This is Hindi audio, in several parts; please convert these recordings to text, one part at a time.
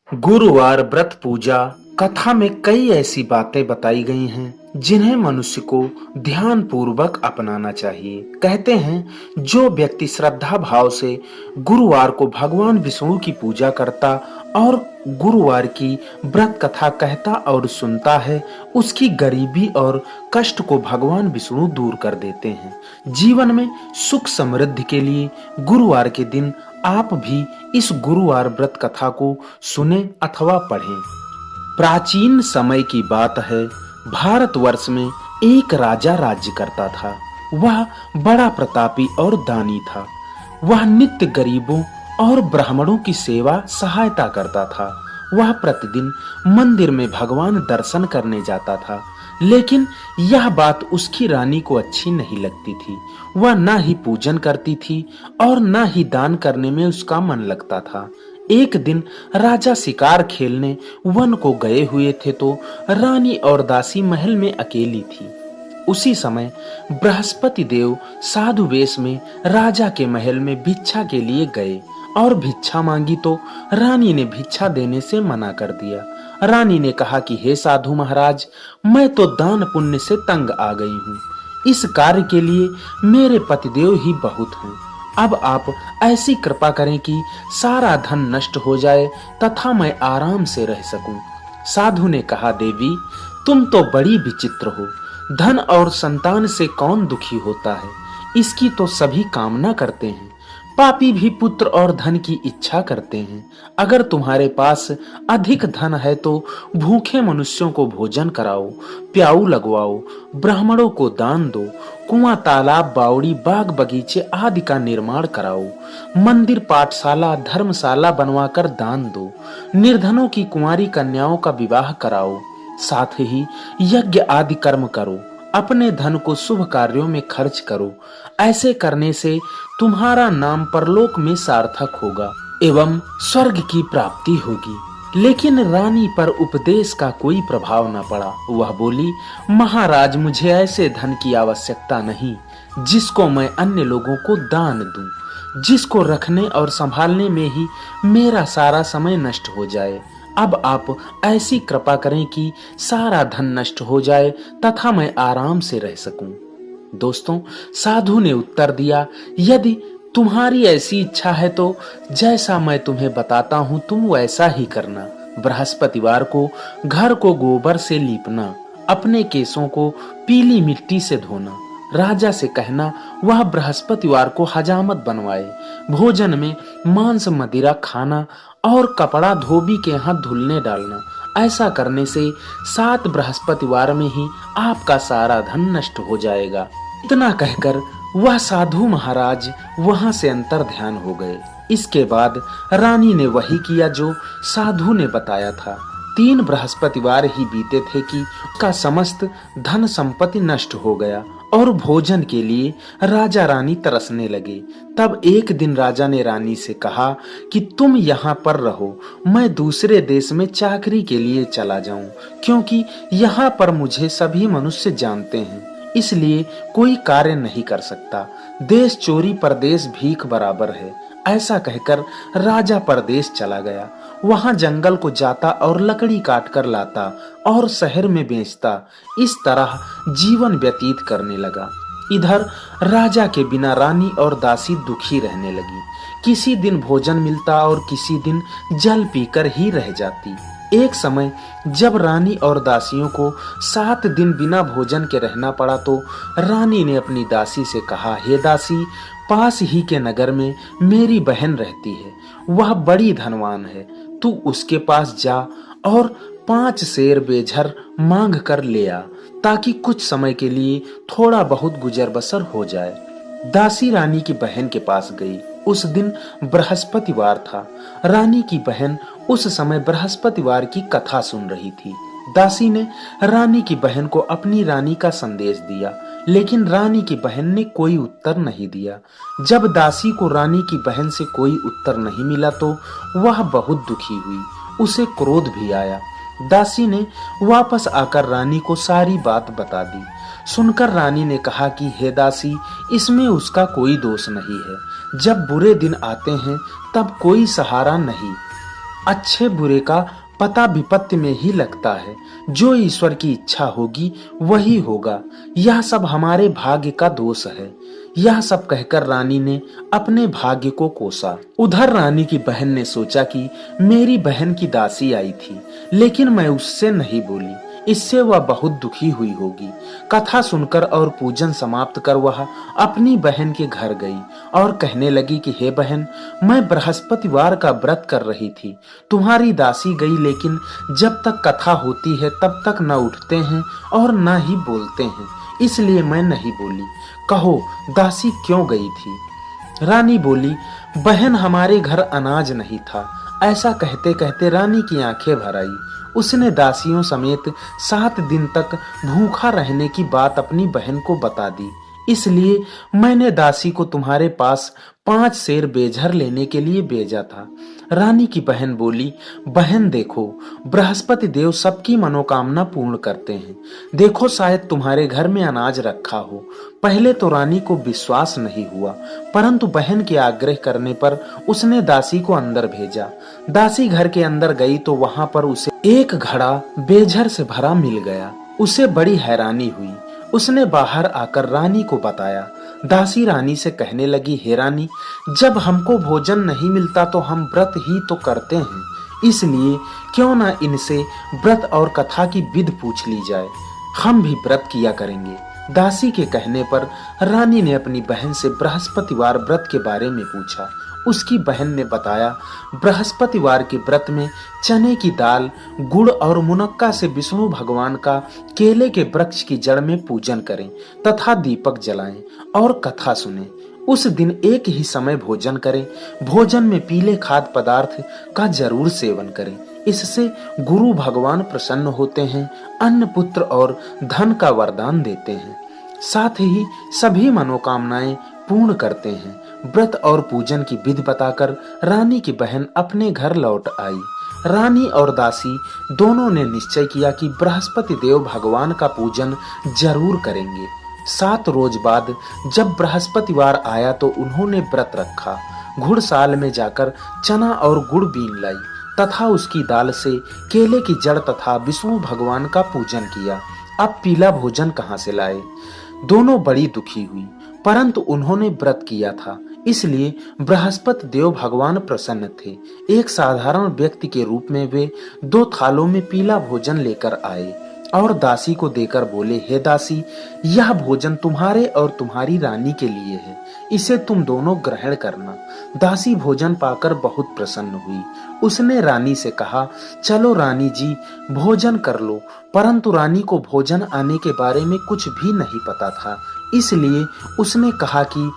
गुरुवार व्रत पूजा कथा में कई ऐसी बातें बताई गई हैं जिन्हें मनुष्य को ध्यान पूर्वक अपनाना चाहिए। कहते हैं जो व्यक्ति श्रद्धा भाव से गुरुवार को भगवान विष्णु की पूजा करता और गुरुवार की व्रत कथा कहता और सुनता है, उसकी गरीबी और कष्ट को भगवान विष्णु दूर कर देते हैं। जीवन में सुख समृद्धि के लिए गुरुवार के दिन आप भी इस गुरुवार व्रत कथा को सुने अथवा पढ़ें। प्राचीन समय की बात है, भारतवर्ष में एक राजा राज्य करता था। वह बड़ा प्रतापी और दानी था। वह नित्य गरीबों और ब्राह्मणों की सेवा सहायता करता था। वह प्रतिदिन मंदिर में भगवान दर्शन करने जाता था, लेकिन यह बात उसकी रानी को अच्छी नहीं लगती थी। वह न ही पूजन करती थी और न ही दान करने में उसका मन लगता था। एक दिन राजा शिकार खेलने वन को गए हुए थे तो रानी और दासी महल में अकेली थी। उसी समय बृहस्पति देव साधु वेश में राजा के महल में भिक्षा के लिए गए और भिक्षा मांगी तो रानी ने भिक्षा देने से मना कर दिया। रानी ने कहा कि हे साधु महाराज, मैं तो दान पुण्य से तंग आ गई हूँ। इस कार्य के लिए मेरे पतिदेव ही बहुत हैं। अब आप ऐसी कृपा करें कि सारा धन नष्ट हो जाए तथा मैं आराम से रह सकूं। साधु ने कहा, देवी तुम तो बड़ी विचित्र हो। धन और संतान से कौन दुखी होता है? इसकी तो सभी कामना करते हैं। पापी भी पुत्र और धन की इच्छा करते हैं। अगर तुम्हारे पास अधिक धन है तो भूखे मनुष्यों को भोजन कराओ, प्याऊ लगवाओ, ब्राह्मणों को दान दो, कुआं, तालाब, बावड़ी, बाग बगीचे आदि का निर्माण कराओ, मंदिर, पाठशाला, धर्मशाला बनवाकर दान दो, निर्धनों की कुंवारी कन्याओं का विवाह कराओ, साथ ही यज्ञ आदि कर्म करो, अपने धन को शुभ कार्यों में खर्च करो। ऐसे करने से तुम्हारा नाम परलोक में सार्थक होगा एवं स्वर्ग की प्राप्ति होगी। लेकिन रानी पर उपदेश का कोई प्रभाव न पड़ा। वह बोली, महाराज मुझे ऐसे धन की आवश्यकता नहीं जिसको मैं अन्य लोगों को दान दूं, जिसको रखने और संभालने में ही मेरा सारा समय नष्ट हो जाए। अब आप ऐसी कृपा करें कि सारा धन नष्ट हो जाए तथा मैं आराम से रह सकूं। दोस्तों, साधु ने उत्तर दिया, यदि तुम्हारी ऐसी इच्छा है तो जैसा मैं तुम्हें बताता हूं तुम वैसा ही करना। बृहस्पतिवार को घर को गोबर से लीपना, अपने केसों को पीली मिट्टी से धोना, राजा से कहना वह बृहस्पतिवार को हजामत बनवाए, भोजन में मांस मदिरा खाना और कपड़ा धोबी के हाथ धुलने डालना। ऐसा करने से 7 बृहस्पतिवार में ही आपका सारा धन नष्ट हो जाएगा। इतना कहकर वह साधु महाराज वहां से अंतर ध्यान हो गए। इसके बाद रानी ने वही किया जो साधु ने बताया था। 3 बृहस्पतिवार ही बीते थे कि उसका समस्त धन संपत्ति नष्ट हो गया और भोजन के लिए राजा रानी तरसने लगे। तब एक दिन राजा ने रानी से कहा कि तुम यहाँ पर रहो, मैं दूसरे देश में चाकरी के लिए चला जाऊं, क्योंकि यहाँ पर मुझे सभी मनुष्य जानते हैं, इसलिए कोई कार्य नहीं कर सकता। देश चोरी परदेश भीख बराबर है। ऐसा कहकर राजा परदेश चला गया। वहां जंगल को जाता और लकड़ी काट कर लाता और शहर में बेचता। इस तरह जीवन व्यतीत करने लगा। इधर राजा के बिना रानी और दासी दुखी रहने लगी। किसी दिन भोजन मिलता और किसी दिन जल पीकर ही रह जाती। एक समय जब रानी और दासियों को 7 दिन बिना भोजन के रहना पड़ा तो रानी ने अपनी दासी से कहा, हे दासी, पास ही के नगर में मेरी बहन रहती है। वह बड़ी धनवान है। तू उसके पास जा और 5 सेर बेझर मांग कर ले आ, ताकि कुछ समय के लिए थोड़ा बहुत गुजर बसर हो जाए। दासी रानी की बहन के पास गई। उस दिन बृहस्पतिवार था। रानी की बहन उस समय बृहस्पतिवार की कथा सुन रही थी। दासी ने रानी की बहन को अपनी रानी का संदेश दिया, लेकिन रानी की बहन ने कोई उत्तर नहीं दिया। जब दासी को रानी की बहन से कोई उत्तर नहीं मिला तो वह बहुत दुखी हुई। उसे क्रोध भी आया। दासी ने वापस आकर रानी को सारी बात बता दी। सुनकर रानी ने कहा कि हे दासी, इसमें उसका कोई दोष नहीं है। जब बुरे दिन आते हैं तब कोई सहारा नहीं, अच्छे बुरे का पता विपत्ति में ही लगता है। जो ईश्वर की इच्छा होगी वही होगा। यह सब हमारे भाग्य का दोष है। यह सब कहकर रानी ने अपने भाग्य को कोसा। उधर रानी की बहन ने सोचा कि मेरी बहन की दासी आई थी, लेकिन मैं उससे नहीं बोली, इससे वह बहुत दुखी हुई होगी। कथा सुनकर और पूजन समाप्त कर वह अपनी बहन के घर गई और कहने लगी कि हे बहन, मैं बृहस्पतिवार का व्रत कर रही थी। तुम्हारी दासी गई, लेकिन जब तक कथा होती है तब तक न उठते हैं और न ही बोलते हैं, इसलिए मैं नहीं बोली। कहो दासी क्यों गई थी? रानी बोली, बहन हमारे घर अनाज नहीं था। ऐसा कहते कहते रानी की आंखें भर आई। उसने दासियों समेत 7 दिन तक भूखा रहने की बात अपनी बहन को बता दी। इसलिए मैंने दासी को तुम्हारे पास 5 सेर बेझर लेने के लिए भेजा था। रानी की बहन बोली, बहन देखो, बृहस्पति देव सबकी मनोकामना पूर्ण करते हैं। देखो शायद तुम्हारे घर में अनाज रखा हो। पहले तो रानी को विश्वास नहीं हुआ, परंतु बहन के आग्रह करने पर उसने दासी को अंदर भेजा। दासी घर के अंदर गई तो वहां पर उसे एक घड़ा बेझर से भरा मिल गया। उसे बड़ी हैरानी हुई। उसने बाहर आकर रानी को बताया। दासी रानी से कहने लगी, हे रानी, जब हमको भोजन नहीं मिलता तो हम व्रत ही तो करते हैं, इसलिए क्यों ना इनसे व्रत और कथा की विधि पूछ ली जाए, हम भी व्रत किया करेंगे। दासी के कहने पर रानी ने अपनी बहन से बृहस्पतिवार व्रत के बारे में पूछा। उसकी बहन ने बताया, बृहस्पतिवार के व्रत में चने की दाल, गुड़ और मुनक्का से विष्णु भगवान का केले के वृक्ष की जड़ में पूजन करें तथा दीपक जलाएं और कथा सुनें। उस दिन एक ही समय भोजन करें। भोजन में पीले खाद्य पदार्थ का जरूर सेवन करें। इससे गुरु भगवान प्रसन्न होते हैं, अन्न पुत्र और धन का वरदान देते हैं, साथ ही सभी मनोकामनाएं पूर्ण करते हैं। व्रत और पूजन की विधि बताकर रानी की बहन अपने घर लौट आई। रानी और दासी दोनों ने निश्चय किया कि बृहस्पति देव भगवान का पूजन जरूर करेंगे। 7 रोज बाद जब बृहस्पतिवार आया तो उन्होंने व्रत रखा। घुड़साल में जाकर चना और गुड़ बीन लाई तथा उसकी दाल से केले की जड़ तथा विष्णु भगवान का पूजन किया। अब पीला भोजन कहाँ से लाए? दोनों बड़ी दुखी हुई, परंतु उन्होंने व्रत किया था, इसलिए बृहस्पति देव भगवान प्रसन्न थे। एक साधारण व्यक्ति के रूप में वे 2 थालों में पीला भोजन लेकर आए और दासी को देकर बोले, हे दासी, यह भोजन तुम्हारे और तुम्हारी रानी के लिए है, इसे तुम दोनों ग्रहण करना। दासी भोजन पाकर बहुत प्रसन्न हुई। उसने रानी से कहा, चलो रानी जी, भोजन कर लो। परंतु रानी को भोजन आने के बारे में कुछ भी नहीं पता था, इसलिए उसने कहा कि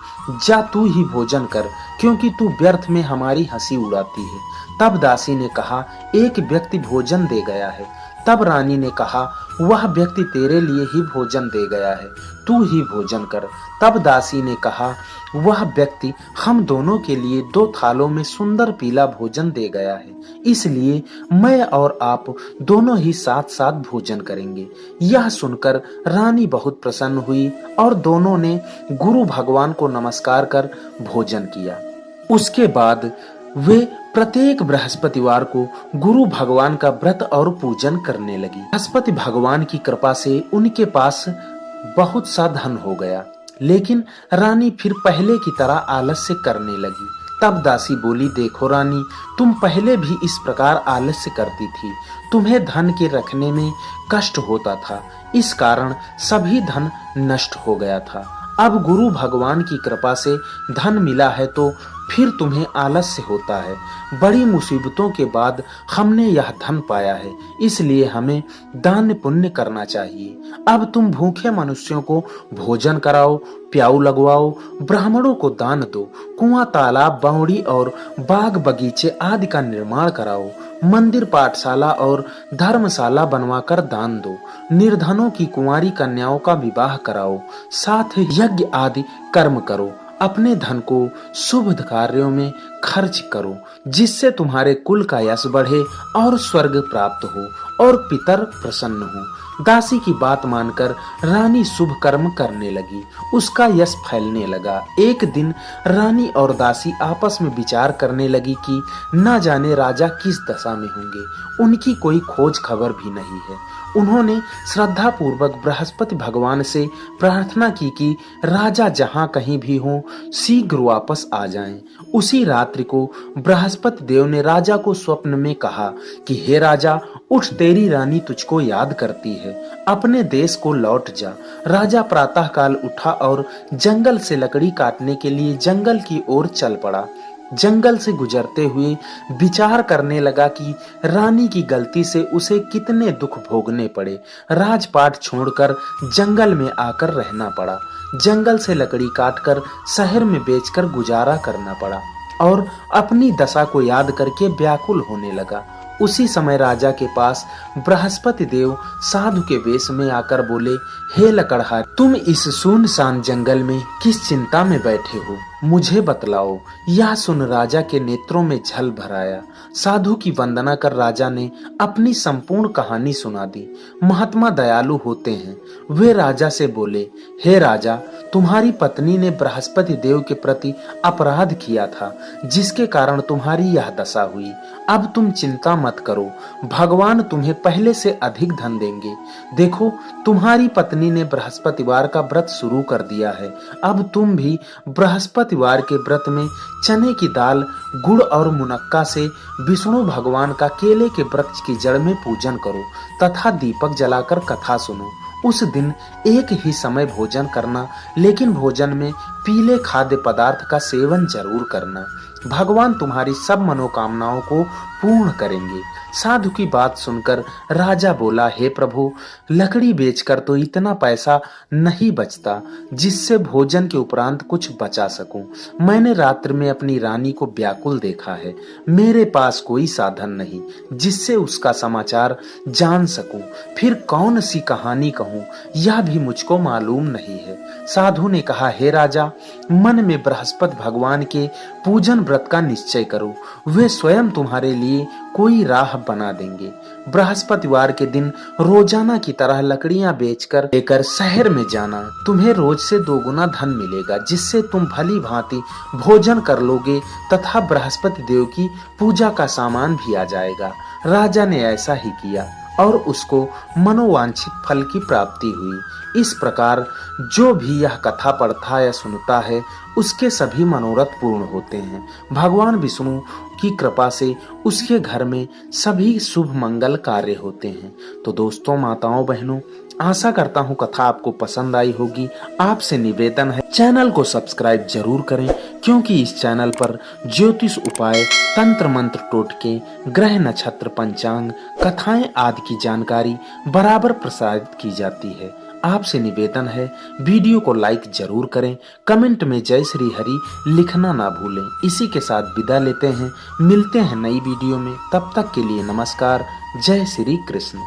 जा तू ही भोजन कर, क्योंकि तू व्यर्थ में हमारी हंसी उड़ाती है। तब दासी ने कहा, एक व्यक्ति भोजन दे गया है। तब रानी ने कहा, वह व्यक्ति तेरे लिए ही भोजन दे गया है, तू ही भोजन कर। तब दासी ने कहा, वह व्यक्ति हम दोनों के लिए 2 थालों में सुंदर पीला भोजन दे गया है, इसलिए मैं और आप दोनों ही साथ साथ भोजन करेंगे। यह सुनकर रानी बहुत प्रसन्न हुई और दोनों ने गुरु भगवान को नमस्कार कर भोजन किया। उसके बाद वे प्रत्येक बृहस्पतिवार को गुरु भगवान का व्रत और पूजन करने लगी। बृहस्पति भगवान की कृपा से उनके पास बहुत सा धन हो गया, लेकिन रानी फिर पहले की तरह आलस्य करने लगी। तब दासी बोली, देखो रानी, तुम पहले भी इस प्रकार आलस्य करती थी, तुम्हें धन के रखने में कष्ट होता था, इस कारण सभी धन नष्ट हो गया था। अब गुरु भगवान की कृपा से धन मिला है तो फिर तुम्हें आलस्य होता है। बड़ी मुसीबतों के बाद हमने यह धन पाया है, इसलिए हमें दान पुण्य करना चाहिए। अब तुम भूखे मनुष्यों को भोजन कराओ, प्याऊ लगवाओ, ब्राह्मणों को दान दो, कुआं, तालाब, बावड़ी और बाग बगीचे आदि का निर्माण कराओ, मंदिर, पाठशाला और धर्मशाला बनवाकर दान दो, निर्धनों की कुंवारी कन्याओं का विवाह कराओ, साथ ही यज्ञ आदि कर्म करो। अपने धन को शुभ कार्यों में खर्च करो, जिससे तुम्हारे कुल का यश बढ़े और स्वर्ग प्राप्त हो और पितर प्रसन्न हो। दासी की बात मानकर रानी शुभ कर्म करने लगी। उसका यश फैलने लगा। एक दिन रानी और दासी आपस में विचार करने लगी कि न जाने राजा किस दशा में होंगे, उनकी कोई खोज खबर भी नहीं है। उन्होंने श्रद्धा पूर्वक बृहस्पति भगवान से प्रार्थना की कि राजा जहां कहीं भी हो शीघ्र वापस आ जाएं। उसी रात्रि को बृहस्पति देव ने राजा को स्वप्न में कहा कि हे राजा, उठ, तेरी रानी तुझको याद करती है, अपने देश को लौट जा। राजा प्रातःकाल उठा और जंगल से लकड़ी काटने के लिए जंगल की ओर चल पड़ा। जंगल से गुजरते हुए विचार करने लगा कि रानी की गलती से उसे कितने दुख भोगने पड़े। राजपाट छोड़कर जंगल में आकर रहना पड़ा। जंगल से लकड़ी काटकर शहर में बेचकर गुजारा करना पड़ा और अपनी दशा को याद करके व्याकुल होने लगा। उसी समय राजा के पास बृहस्पति देव साधु के वेश में आकर बोले, हे लकड़हार, तुम इस सुनसान जंगल में किस चिंता में बैठे हो, मुझे बतलाओ। यह सुन राजा के नेत्रों में झल भर आया। साधु की वंदना कर राजा ने अपनी संपूर्ण कहानी सुना दी। महात्मा दयालु होते हैं। वे राजा से बोले, हे राजा, तुम्हारी पत्नी ने बृहस्पति देव के प्रति अपराध किया था, जिसके कारण तुम्हारी यह दशा हुई। अब तुम चिंता मत करो, भगवान तुम्हें पहले से अधिक धन देंगे। देखो, तुम्हारी पत्नी ने बृहस्पतिवार का व्रत शुरू कर दिया है। अब तुम भी बृहस्पतिवार के व्रत में चने की दाल, गुड़ और मुनक्का से विष्णु भगवान का केले के वृक्ष की जड़ में पूजन करो तथा दीपक जलाकर कथा सुनो। उस दिन एक ही समय भोजन करना, लेकिन भोजन में पीले खाद्य पदार्थ का सेवन जरूर करना। भगवान तुम्हारी सब मनोकामनाओं को पूर्ण करेंगे। साधु की बात सुनकर राजा बोला, हे प्रभु, लकड़ी बेचकर तो इतना पैसा नहीं बचता जिससे भोजन के उपरांत कुछ बचा सकूं। मैंने रात्रि में अपनी रानी को व्याकुल देखा है। मेरे पास कोई साधन नहीं जिससे उसका समाचार जान सकूं। फिर कौन सी कहानी कहूं, यह भी मुझको मालूम नहीं है। साधु ने कहा, हे राजा, मन में बृहस्पति भगवान के पूजन व्रत का निश्चय करो। वे स्वयं तुम्हारे लिए कोई राह बना देंगे। बृहस्पतिवार के दिन रोजाना की तरह लकड़ियां बेचकर लेकर शहर में जाना। तुम्हें रोज से 2 गुना धन मिलेगा, जिससे तुम भली भांति भोजन कर लोगे तथा बृहस्पति देव की पूजा का सामान भी आ जाएगा। राजा ने ऐसा ही किया और उसको मनोवांछित फल की प्राप्ति हुई। इस प्रकार जो भी यह कथा पढ़ता या सुनता है, उसके सभी मनोरथ पूर्ण होते हैं। भगवान विष्णु की कृपा से उसके घर में सभी शुभ मंगल कार्य होते हैं। तो दोस्तों, माताओं, बहनों, आशा करता हूँ कथा आपको पसंद आई होगी। आपसे निवेदन है, चैनल को सब्सक्राइब जरूर करें, क्योंकि इस चैनल पर ज्योतिष उपाय, तंत्र मंत्र, टोटके, ग्रह नक्षत्र, पंचांग, कथाएं आदि की जानकारी बराबर प्रसारित की जाती है। आपसे निवेदन है, वीडियो को लाइक जरूर करें, कमेंट में जय श्री हरि लिखना ना भूलें। इसी के साथ विदा लेते हैं, मिलते हैं नई वीडियो में। तब तक के लिए नमस्कार, जय श्री कृष्ण।